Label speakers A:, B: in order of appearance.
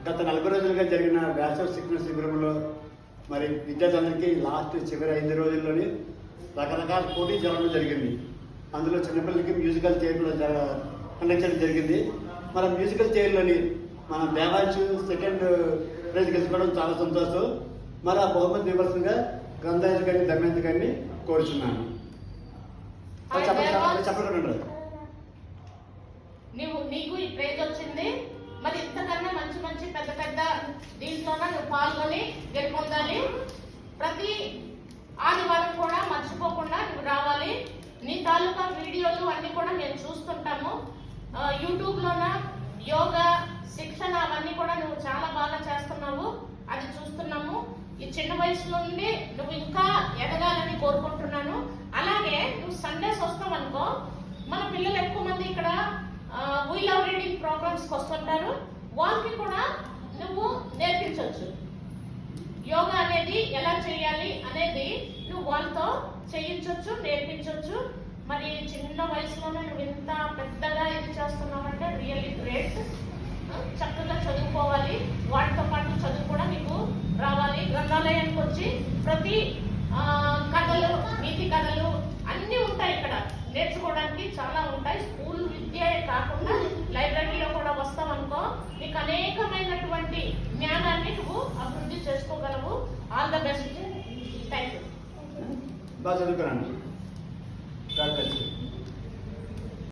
A: గత 40 రోజులుగా జరిగిన బ్యాచిలర్ శిక్షణ శిబిరంలో మరి విద్యార్థులందరికీ లాస్ట్ చివరి 5 రోజుల్లోని రకరకాల పోటీ జరగడం జరిగింది. అందులో చిన్నపిల్లలకి మ్యూజికల్ చైర్ కూడా కండక్ట్ చేయడం జరిగింది. మన మ్యూజికల్ చైర్లోని మన దేవాంశు సెకండ్ ప్రైజ్ గెలుచుకోవడం చాలా సంతోషం. మరి ఆ బహుమతి ఇవ్వాల్సిందిగా గ్రంథాలు కానీ దమ్యంతి కానీ కోరుచున్నాను. చెప్పండి.
B: నీకు ఈ ప్రైజ్ వచ్చింది, మరి ఇంతకన్నా మంచి మంచి పెద్ద పెద్ద దీంట్లోనే నువ్వు పాల్గొని గెలుపొందాలి. ప్రతి ఆదివారం కూడా మర్చిపోకుండా నువ్వు రావాలి. నీ తాలూకా వీడియోలు అన్ని కూడా మేము చూస్తుంటాము. యూట్యూబ్లోన యోగా శిక్షణ అవన్నీ కూడా నువ్వు చాలా బాగా చేస్తున్నావు, అది చూస్తున్నాము. ఈ చిన్న వయసు నుండి నువ్వు ఇంకా ఎదగాలని కోరుకుంటున్నాను. అలాగే నువ్వు సండేస్ వస్తావు అనుకో, మన పిల్లలు ఎక్కువ మంది ఇక్కడ వీ లవ్ రీడింగ్ ప్రోగ్రామ్స్కి వస్తుంటారు, వాళ్ళకి కూడా నువ్వు నేర్పించవచ్చు. యోగా అనేది ఎలా చేయాలి అనేది నువ్వు వాళ్ళతో చేయించవచ్చు, నేర్పించవచ్చు. మరి చిన్న వయసులోనే నువ్వు ఇంత పెద్దగా ఇది చేస్తున్నావంటే రియల్లీ గ్రేట్. చక్కగా చదువుకోవాలి, వాటితో పాటు చదువు కూడా నీకు రావాలి. గ్రంథాలయానికి వచ్చి ప్రతి కథలు, నీతి కథలు అన్నీ ఉంటాయి. ఇక్కడ నేర్చుకోవడానికి చాలా ఉంటాయి. స్కూల్ విద్య కాకుండా లైబ్రరీలో కూడా వస్తావనుకో, నీకు అనేకమైనటువంటి జ్ఞానాన్ని నువ్వు అభివృద్ధి చేసుకోగలవు. All the best. Thank you.
A: బాగా చదువుకున్నాను.